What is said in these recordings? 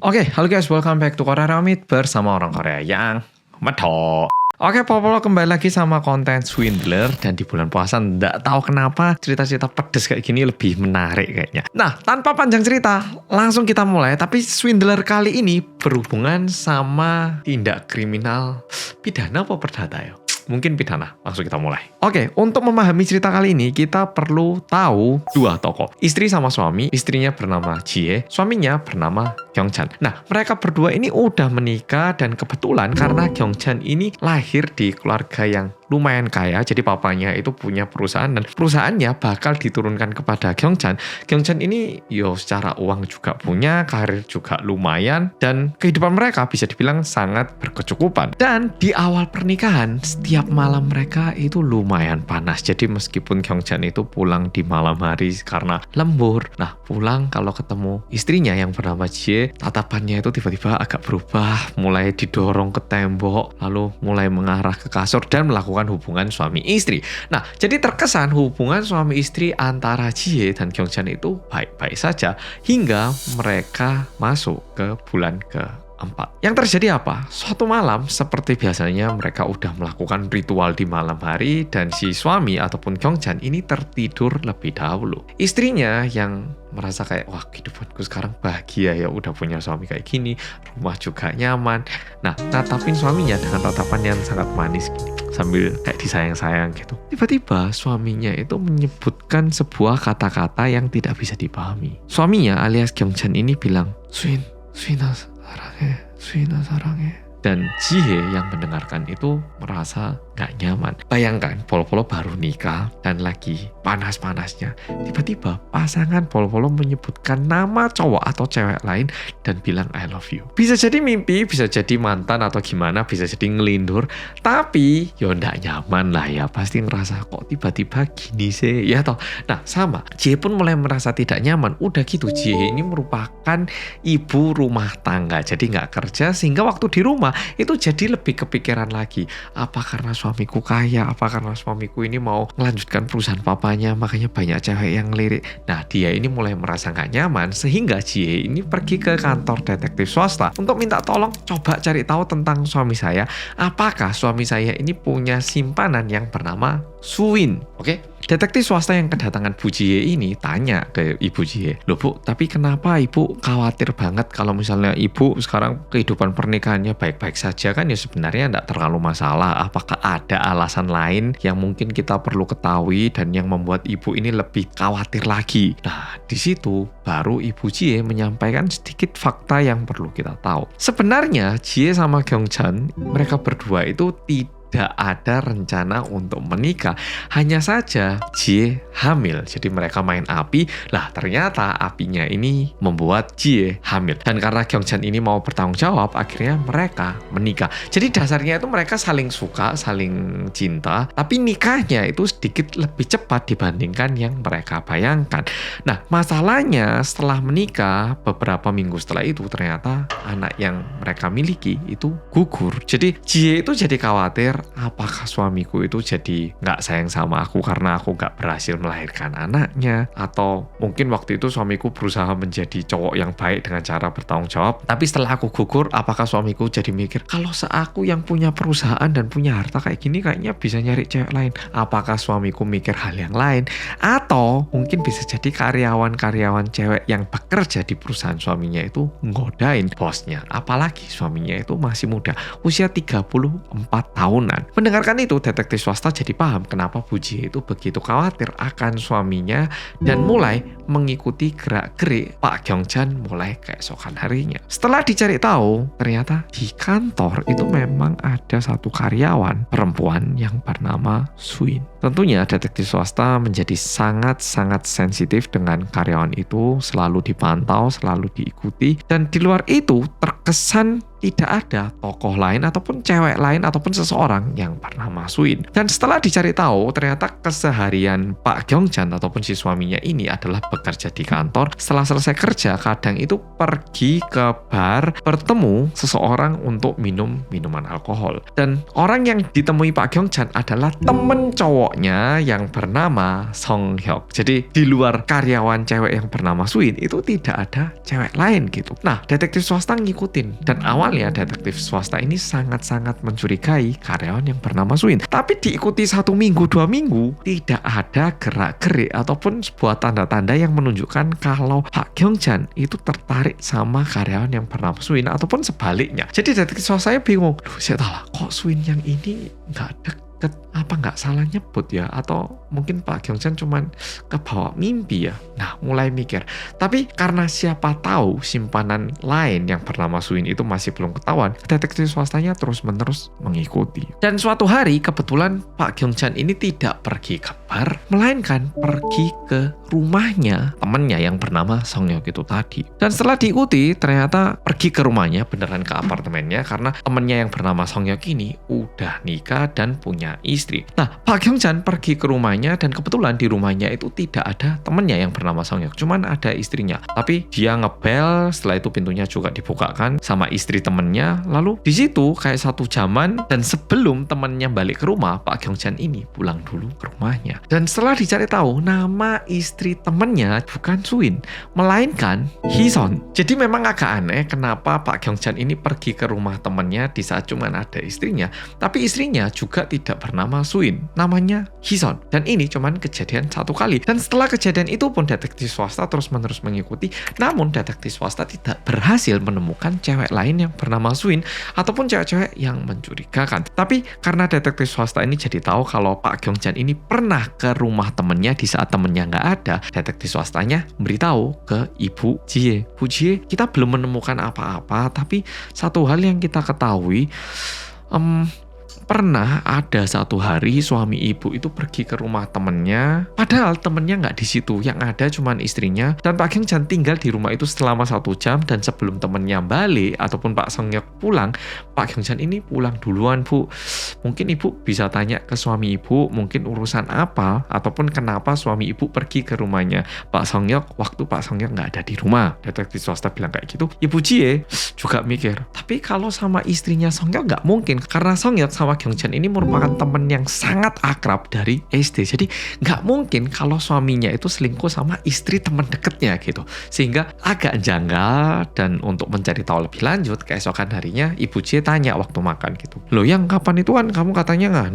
Oke, halo guys, welcome back to Korea Ramit bersama orang Korea yang medok. Oke, Popolo kembali lagi sama konten Swindler. Dan di bulan puasa nggak tahu kenapa cerita-cerita pedes kayak gini lebih menarik kayaknya. Nah, tanpa panjang cerita, langsung kita mulai. Tapi Swindler kali ini berhubungan sama tindak kriminal pidana apa perdata ya? Mungkin pidana, langsung kita mulai. Oke, untuk memahami cerita kali ini, kita perlu tahu dua tokoh. Istri sama suami, istrinya bernama Jie, suaminya bernama Kyung-chan. Nah, mereka berdua ini udah menikah dan kebetulan karena Kyung-chan ini lahir di keluarga yang lumayan kaya, jadi papanya itu punya perusahaan dan perusahaannya bakal diturunkan kepada Kyung-chan. Kyung-chan ini secara uang juga punya, karir juga lumayan, dan kehidupan mereka bisa dibilang sangat berkecukupan. Dan di awal pernikahan, setiap malam mereka itu lumayan panas. Jadi meskipun Kyung-chan itu pulang di malam hari karena lembur, nah pulang kalau ketemu istrinya yang bernama Jie, tatapannya itu tiba-tiba agak berubah, mulai didorong ke tembok, lalu mulai mengarah ke kasur dan melakukan hubungan suami istri. Nah, jadi terkesan hubungan suami istri antara Jie dan Kyung-chan itu baik-baik saja hingga mereka masuk ke bulan ke-4. Yang terjadi apa? Suatu malam seperti biasanya mereka udah melakukan ritual di malam hari dan si suami ataupun Kyung-chan ini tertidur lebih dahulu. Istrinya yang merasa kayak, wah kehidupanku sekarang bahagia ya, udah punya suami kayak gini, rumah juga nyaman. Nah, natapin suaminya dengan tatapan yang sangat manis gini, sambil kayak disayang-sayang gitu. Tiba-tiba suaminya itu menyebutkan sebuah kata-kata yang tidak bisa dipahami. Suaminya alias Kyung-chan ini bilang, Suina saranghe. Dan Jie yang mendengarkan itu merasa gak nyaman. Bayangkan, Polo-Polo baru nikah dan lagi panas-panasnya. Tiba-tiba pasangan Polo-Polo menyebutkan nama cowok atau cewek lain dan bilang I love you. Bisa jadi mimpi, bisa jadi mantan atau gimana, bisa jadi ngelindur. Tapi nggak nyaman lah ya. Pasti ngerasa kok tiba-tiba gini sih. Ya toh. Nah sama, Jie pun mulai merasa tidak nyaman. Udah gitu, Jie ini merupakan ibu rumah tangga. Jadi nggak kerja sehingga waktu di rumah itu jadi lebih kepikiran lagi. Apa karena suamiku kaya? Apa karena suamiku ini mau melanjutkan perusahaan papanya, makanya banyak cewek yang ngelirik. Nah, dia ini mulai merasa gak nyaman sehingga Jie ini pergi ke kantor detektif swasta untuk minta tolong coba cari tahu tentang suami saya. Apakah suami saya ini punya simpanan yang bernama Suin? Oke? Detektif swasta yang kedatangan Bu Jie ini tanya ke Ibu Jie, loh Bu, tapi kenapa Ibu khawatir banget kalau misalnya Ibu sekarang kehidupan pernikahannya baik-baik saja kan ya sebenarnya tidak terlalu masalah. Apakah ada alasan lain yang mungkin kita perlu ketahui dan yang membuat Ibu ini lebih khawatir lagi? Nah, di situ baru Ibu Jie menyampaikan sedikit fakta yang perlu kita tahu. Sebenarnya Jie sama Kyung-chan, mereka berdua itu tidak ada rencana untuk menikah. Hanya saja Jie hamil. Jadi mereka main api. Lah ternyata apinya ini membuat Jie hamil. Dan karena Kyung-chan ini mau bertanggung jawab, akhirnya mereka menikah. Jadi dasarnya itu mereka saling suka, saling cinta. Tapi nikahnya itu sedikit lebih cepat dibandingkan yang mereka bayangkan. Nah masalahnya setelah menikah, beberapa minggu setelah itu ternyata anak yang mereka miliki itu gugur. Jadi Jie itu jadi khawatir, apakah suamiku itu jadi nggak sayang sama aku karena aku nggak berhasil melahirkan anaknya, atau mungkin waktu itu suamiku berusaha menjadi cowok yang baik dengan cara bertanggung jawab, tapi setelah aku gugur, apakah suamiku jadi mikir kalau seaku yang punya perusahaan dan punya harta kayak gini kayaknya bisa nyari cewek lain. Apakah suamiku mikir hal yang lain, atau mungkin bisa jadi karyawan-karyawan cewek yang bekerja di perusahaan suaminya itu ngodain bosnya, apalagi suaminya itu masih muda, usia 34 tahunan. Mendengarkan itu, detektif swasta jadi paham kenapa Bu Jie itu begitu khawatir akan suaminya dan mulai mengikuti gerak-gerik Pak Kyung-chan mulai keesokan harinya. Setelah dicari tahu, ternyata di kantor itu memang ada satu karyawan perempuan yang bernama Suin. Tentunya detektif swasta menjadi sangat-sangat sensitif dengan karyawan itu, selalu dipantau, selalu diikuti, dan di luar itu terkesan tidak ada tokoh lain ataupun cewek lain ataupun seseorang yang bernama Swin. Dan setelah dicari tahu, ternyata keseharian Pak Gyeongjan ataupun si suaminya ini adalah bekerja di kantor. Setelah selesai kerja, kadang itu pergi ke bar bertemu seseorang untuk minum minuman alkohol. Dan orang yang ditemui Pak Gyeongjan adalah temen cowoknya yang bernama Song Hyuk. Jadi di luar karyawan cewek yang bernama Swin itu tidak ada cewek lain gitu. Nah, detektif swasta ngikutin, dan awalnya detektif swasta ini sangat-sangat mencurigai karyawan yang bernama Swin. Tapi diikuti 1 minggu 2 minggu tidak ada gerak-gerik ataupun sebuah tanda-tanda yang menunjukkan kalau Pak Gyeongjan itu tertarik sama karyawan yang bernama Swin ataupun sebaliknya. Jadi detektif swastanya bingung, loh saya tahu kok Swin yang ini nggak deket, apa nggak salah nyebut ya, atau mungkin Pak Gyeongjan cuman kebawa mimpi ya. Nah, mulai mikir. Tapi karena siapa tahu simpanan lain yang bernama Swin itu masih belum ketahuan, detektif swastanya terus-menerus mengikuti. Dan suatu hari kebetulan Pak Gyeongjan ini tidak pergi ke bar, melainkan pergi ke rumahnya temennya yang bernama Song Hyuk itu tadi. Dan setelah diikuti, ternyata pergi ke rumahnya, beneran ke apartemennya, karena temennya yang bernama Song Hyuk ini udah nikah dan punya istri. Nah, Pak Gyeongjan pergi ke rumahnya, dan kebetulan di rumahnya itu tidak ada temennya yang bernama Song Hyuk, cuman ada istrinya. Tapi dia ngebel, setelah itu pintunya juga dibukakan sama istri temennya. Lalu di situ kayak 1 jaman, dan sebelum temennya balik ke rumah, Pak Gyeongjan ini pulang dulu ke rumahnya. Dan setelah dicari tahu, nama istri temennya bukan Swin, melainkan Hison. Jadi memang agak aneh kenapa Pak Gyeongjan ini pergi ke rumah temennya di saat cuman ada istrinya, tapi istrinya juga tidak bernama Swin, namanya Hison. Dan ini cuman kejadian 1 kali. Dan setelah kejadian itu pun detektif swasta terus-menerus mengikuti, namun detektif swasta tidak berhasil menemukan cewek lain yang bernama Swin ataupun cewek-cewek yang mencurigakan. Tapi karena detektif swasta ini jadi tahu kalau Pak Gyeongjan ini pernah ke rumah temennya di saat temennya nggak ada, detektif swastanya beritahu ke Ibu Jie. Bu Jie, kita belum menemukan apa-apa, tapi satu hal yang kita ketahui, pernah ada 1 hari suami ibu itu pergi ke rumah temennya, padahal temennya nggak di situ, yang ada cuman istrinya. Dan Pak Gyeongjan tinggal di rumah itu selama 1 jam, dan sebelum temennya balik ataupun Pak Song Hyuk pulang, Pak Gyeongjan ini pulang duluan, Bu. Mungkin ibu bisa tanya ke suami ibu, mungkin urusan apa ataupun kenapa suami ibu pergi ke rumahnya Pak Song Hyuk waktu Pak Song Hyuk nggak ada di rumah. Detektif swasta bilang kayak gitu. Ibu Jie juga mikir, tapi kalau sama istrinya Song Hyuk nggak mungkin, karena Song Hyuk sama Gyeongjan ini merupakan teman yang sangat akrab dari SD. Jadi nggak mungkin kalau suaminya itu selingkuh sama istri teman deketnya gitu. Sehingga agak janggal, dan untuk mencari tahu lebih lanjut, keesokan harinya Ibu Jie tanya waktu makan gitu. Loh, yang kapan itu kan kamu katanya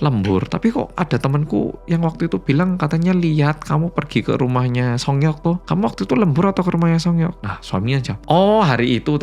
lembur, tapi kok ada temanku yang waktu itu bilang katanya lihat kamu pergi ke rumahnya Song Hyuk tuh. Kamu waktu itu lembur atau ke rumahnya Song Hyuk? Nah, suaminya jawab, oh hari itu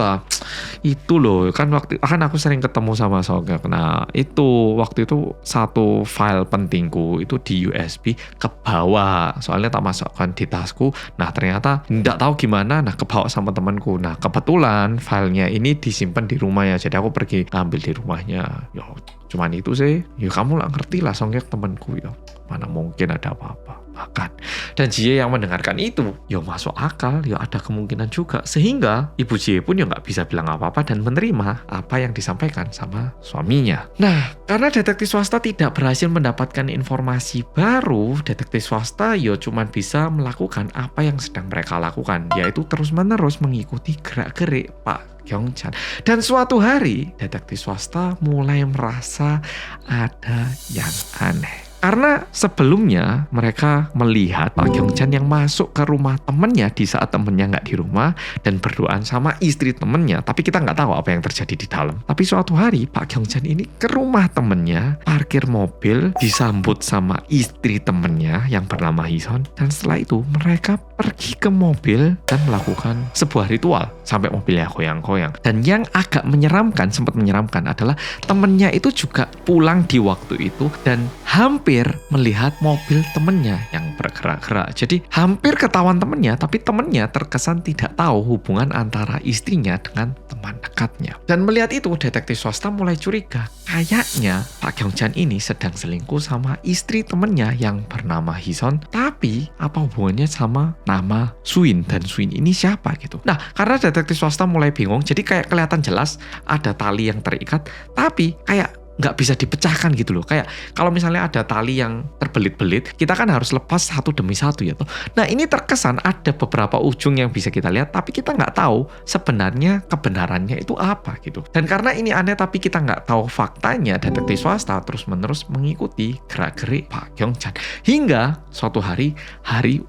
itu loh, kan aku sering ketemu sama Song Hyuk. Nah, itu waktu itu satu file pentingku itu di USB ke bawah, soalnya tak masukkan di tasku. Nah, ternyata nggak tahu gimana, ke bawah sama temanku. Nah, kebetulan filenya ini disimpan di rumahnya, jadi aku pergi ambil di rumahnya. Ya cuman itu sih. Ya kamu lah ngerti lah, Song Hyuk temanku ya, mana mungkin ada apa-apa. Bahkan dan Jie yang mendengarkan itu, ya masuk akal, ya ada kemungkinan juga. Sehingga Ibu Jie pun ya nggak bisa bilang apa-apa dan menerima apa yang disampaikan sama suaminya. Nah, karena detektif swasta tidak berhasil mendapatkan informasi baru, detektif swasta ya cuma bisa melakukan apa yang sedang mereka lakukan, yaitu terus-menerus mengikuti gerak-gerik Pak Gyeongjan. Dan suatu hari detektif swasta mulai merasa ada yang aneh. Karena sebelumnya mereka melihat Pak Gyeongjan yang masuk ke rumah temennya di saat temennya nggak di rumah dan berduaan sama istri temennya. Tapi kita nggak tahu apa yang terjadi di dalam. Tapi suatu hari Pak Gyeongjan ini ke rumah temennya, parkir mobil, disambut sama istri temennya yang bernama Hison. Dan setelah itu mereka pergi ke mobil dan melakukan sebuah ritual sampai mobilnya goyang-goyang. Dan yang agak menyeramkan, sempat menyeramkan adalah temennya itu juga pulang di waktu itu dan hampir hampir melihat mobil temennya yang bergerak-gerak. Jadi hampir ketahuan temennya, tapi temennya terkesan tidak tahu hubungan antara istrinya dengan teman dekatnya. Dan melihat itu, detektif swasta mulai curiga. Kayaknya Pak Gyeongchan ini sedang selingkuh sama istri temennya yang bernama Hison. Tapi apa hubungannya sama nama Suin? Dan Suin ini siapa gitu? Nah, karena detektif swasta mulai bingung, jadi kayak kelihatan jelas ada tali yang terikat, tapi kayak nggak bisa dipecahkan gitu loh. Kayak kalau misalnya ada tali yang terbelit-belit, kita kan harus lepas satu demi satu ya toh. Nah, ini terkesan ada beberapa ujung yang bisa kita lihat, tapi kita nggak tahu sebenarnya kebenarannya itu apa gitu. Dan karena ini aneh tapi kita nggak tahu faktanya, detektif swasta terus-menerus mengikuti gerak-gerik Pak Gyeongchan. Hingga suatu hari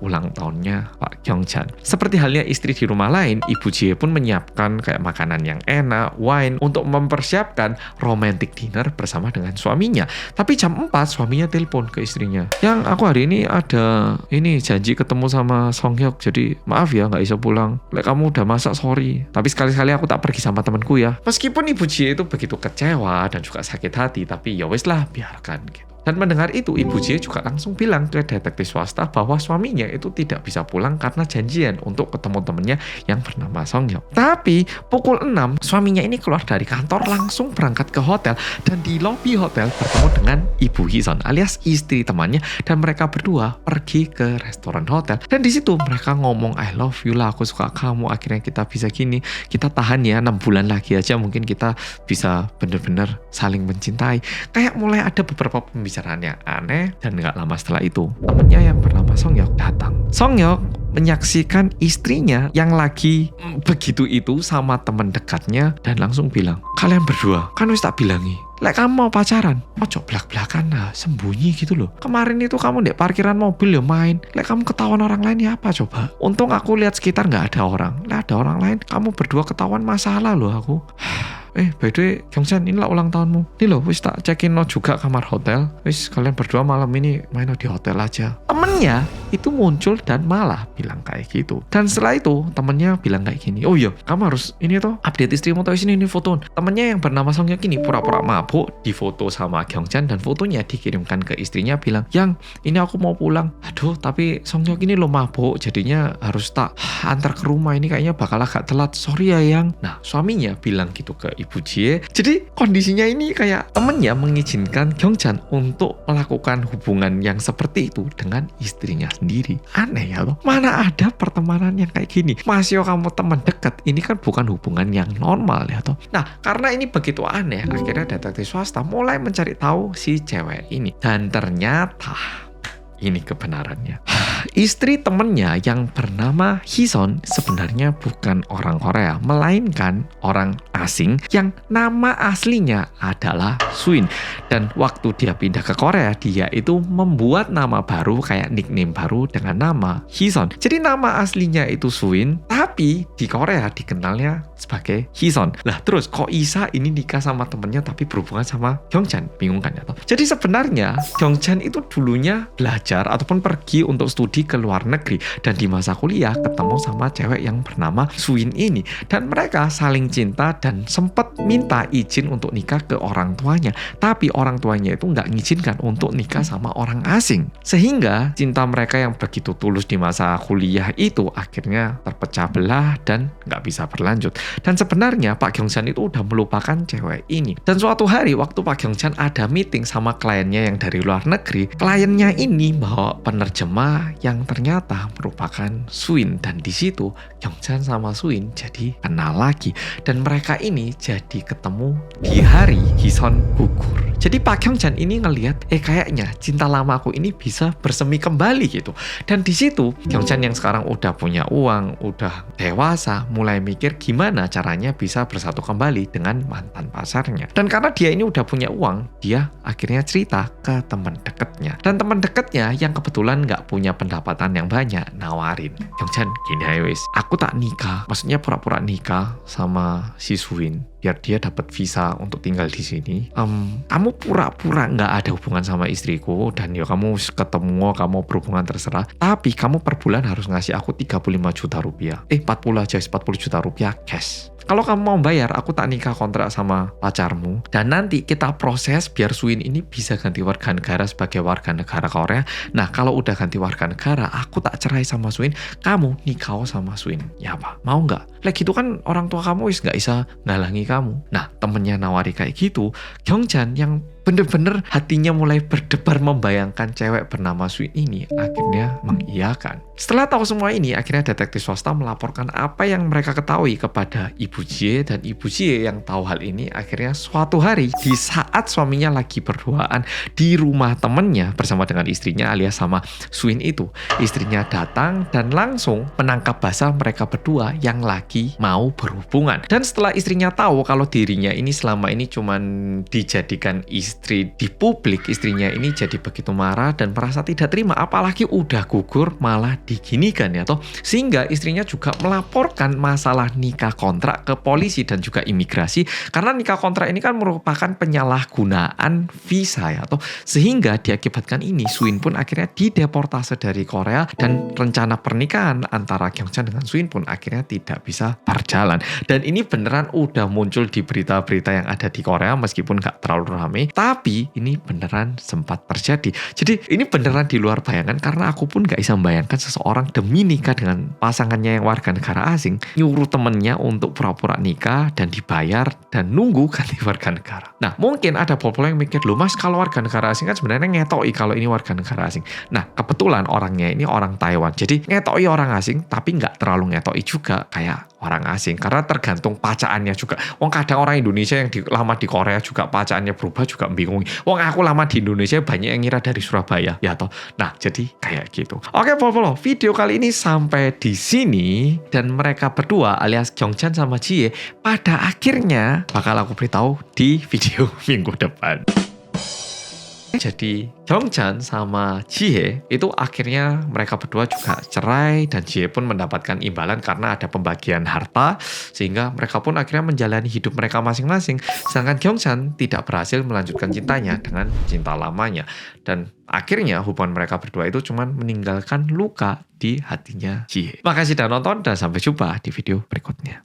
ulang tahunnya Pak Gyeongchan. Seperti halnya istri di rumah lain, Ibu Jie pun menyiapkan kayak makanan yang enak, wine, untuk mempersiapkan romantic dinner bersama dengan suaminya. Tapi jam 4 suaminya telepon ke istrinya. Yang aku hari ini ada janji ketemu sama Song Hyuk. Jadi maaf ya nggak bisa pulang. Lek kamu udah masak sorry. Tapi sekali-sekali aku tak pergi sama temanku ya. Meskipun Ibu Jie itu begitu kecewa dan juga sakit hati. Tapi ya wes lah biarkan gitu. Dan mendengar itu, Ibu Jie juga langsung bilang ke detektif swasta bahwa suaminya itu tidak bisa pulang karena janjian untuk ketemu temennya yang bernama Song Hyuk. Tapi pukul 6, suaminya ini keluar dari kantor langsung berangkat ke hotel dan di lobi hotel bertemu dengan Ibu Hison alias istri temannya dan mereka berdua pergi ke restoran hotel. Dan di situ mereka ngomong I love you lah, aku suka kamu, akhirnya kita bisa gini, kita tahan ya 6 bulan lagi aja mungkin kita bisa bener-bener saling mencintai. Kayak mulai ada beberapa pembicaraan yang aneh. Dan gak lama setelah itu temennya yang bernama Song Hyuk datang. Song Hyuk menyaksikan istrinya yang lagi begitu itu sama teman dekatnya dan langsung bilang, kalian berdua kan wis tak bilangi lek kamu mau pacaran ojo belak-belakan lah, sembunyi gitu loh. Kemarin itu kamu di parkiran mobil ya main, lek kamu ketahuan orang lain ya apa coba. Untung aku lihat sekitar nggak ada orang, lek ada orang lain kamu berdua ketahuan masalah loh aku. By the way, Gyeongchan, inilah ulang tahunmu. Nih loh, wis tak check-in lo juga kamar hotel. Wis kalian berdua malam ini main di hotel aja. Temennya itu muncul dan malah bilang kayak gitu. Dan setelah itu temennya bilang kayak gini, oh iya, kamu harus ini tuh update istrimu tuh sini ini foto. Temennya yang bernama Song Hyuk ini pura-pura mabuk di foto sama Gyeongchan dan fotonya dikirimkan ke istrinya bilang, yang ini aku mau pulang. Aduh, tapi Song Hyuk ini lo mabuk, jadinya harus tak antar ke rumah, ini kayaknya bakal agak telat. Sorry ya yang. Nah, suaminya bilang gitu ke Ibu Jie. Jadi kondisinya ini kayak temennya mengizinkan Gyeongchan untuk melakukan hubungan yang seperti itu dengan istrinya sendiri. Aneh ya loh. Mana ada pertemanan yang kayak gini. Masih kamu teman dekat, ini kan bukan hubungan yang normal ya toh. Nah, karena ini begitu aneh, akhirnya detektif swasta mulai mencari tahu si cewek ini. Dan ternyata ini kebenarannya. Istri temennya yang bernama Hison sebenarnya bukan orang Korea, melainkan orang asing yang nama aslinya adalah Suin. Dan waktu dia pindah ke Korea, dia itu membuat nama baru, kayak nickname baru dengan nama Hison. Jadi nama aslinya itu Suin, tapi di Korea dikenalnya sebagai Hison. Lah terus kok Isa ini nikah sama temennya tapi berhubungan sama Gyeongchan? Bingung kan ya toh? Jadi sebenarnya Gyeongchan itu dulunya belajar ataupun pergi untuk studi ke luar negeri dan di masa kuliah ketemu sama cewek yang bernama Suin ini dan mereka saling cinta dan sempat minta izin untuk nikah ke orang tuanya, tapi orang tuanya itu nggak ngizinkan untuk nikah sama orang asing sehingga cinta mereka yang begitu tulus di masa kuliah itu akhirnya terpecah belah dan nggak bisa berlanjut. Dan sebenarnya Pak Gyeongchan itu udah melupakan cewek ini. Dan suatu hari waktu Pak Gyeongchan ada meeting sama kliennya yang dari luar negeri, kliennya ini bawa penerjemah yang ternyata merupakan Suin dan di situ Gyeongchan sama Suin jadi kenal lagi dan mereka ini jadi ketemu di hari Hison gugur. Jadi Pak Gyeongchan ini ngelihat kayaknya cinta lamaku ini bisa bersemi kembali gitu. Dan di situ Gyeongchan yang sekarang udah punya uang, udah dewasa, mulai mikir gimana caranya bisa bersatu kembali dengan mantan pacarnya. Dan karena dia ini udah punya uang, dia akhirnya cerita ke teman dekatnya. Dan teman dekatnya yang kebetulan nggak punya pendapatan yang banyak nawarin, Gyeongchan gini aja wis, aku tak nikah, maksudnya pura-pura nikah sama si Suin biar dia dapat visa untuk tinggal di sini. Kamu pura-pura nggak ada hubungan sama istriku dan ya kamu ketemu, kamu berhubungan terserah. Tapi kamu per bulan harus ngasih aku 35 juta rupiah. 40 aja, 40 juta rupiah cash. kalau kamu mau bayar, aku tak nikah kontrak sama pacarmu. Dan nanti kita proses biar Swin ini bisa ganti warga negara sebagai warga negara Korea. Nah, kalau udah ganti warga negara, aku tak cerai sama Swin, kamu nikah sama Swin. Ya apa? Mau nggak? Lah gitu kan orang tua kamu wis nggak bisa ngalangi kamu. Nah, temennya nawari kayak gitu, Gyeongjan yang bener-bener hatinya mulai berdebar membayangkan cewek bernama Swin ini akhirnya mengiyakan. Setelah tahu semua ini, akhirnya detektif swasta melaporkan apa yang mereka ketahui kepada Ibu Jie, dan Ibu Jie yang tahu hal ini akhirnya suatu hari di saat suaminya lagi berduaan di rumah temennya bersama dengan istrinya alias sama Swin itu, istrinya datang dan langsung menangkap basah mereka berdua yang lagi mau berhubungan. Dan setelah istrinya tahu kalau dirinya ini selama ini cuman dijadikan istri di publik, istrinya ini jadi begitu marah dan merasa tidak terima, apalagi udah gugur malah diginikan ya toh, sehingga istrinya juga melaporkan masalah nikah kontrak ke polisi dan juga imigrasi, karena nikah kontrak ini kan merupakan penyalahgunaan visa ya toh, sehingga diakibatkan ini Swin pun akhirnya dideportase dari Korea dan rencana pernikahan antara Gyeongjan dengan Swin pun akhirnya tidak bisa berjalan. Dan ini beneran udah muncul di berita-berita yang ada di Korea meskipun gak terlalu rame, tapi ini beneran sempat terjadi. Jadi ini beneran di luar bayangan, karena aku pun gak bisa membayangkan seseorang demi nikah dengan pasangannya yang warga negara asing nyuruh temennya untuk pura-pura nikah dan dibayar dan nunggu ganti warga negara. Nah, mungkin ada popol yang mikir, loh mas, kalau warga negara asing kan sebenarnya ngetoi kalau ini warga negara asing. Nah, kebetulan orangnya ini orang Taiwan, jadi ngetoi orang asing tapi nggak terlalu ngetoi juga kayak orang asing, karena tergantung pacaannya juga. Wong kadang orang Indonesia yang lama di Korea juga pacaannya berubah juga bingung. Wong aku lama di Indonesia banyak yang ngira dari Surabaya ya toh. Nah, jadi kayak gitu. Oke, Polo, video kali ini sampai di sini, dan mereka berdua alias Gyeongjan sama Jie pada akhirnya bakal aku beritahu di video minggu depan. Jadi Gyeongjan sama Jie itu akhirnya mereka berdua juga cerai, dan Jie pun mendapatkan imbalan karena ada pembagian harta, sehingga mereka pun akhirnya menjalani hidup mereka masing-masing. Sedangkan Gyeongjan tidak berhasil melanjutkan cintanya dengan cinta lamanya, dan akhirnya hubungan mereka berdua itu cuma meninggalkan luka di hatinya Jie. Makasih sudah nonton dan sampai jumpa di video berikutnya.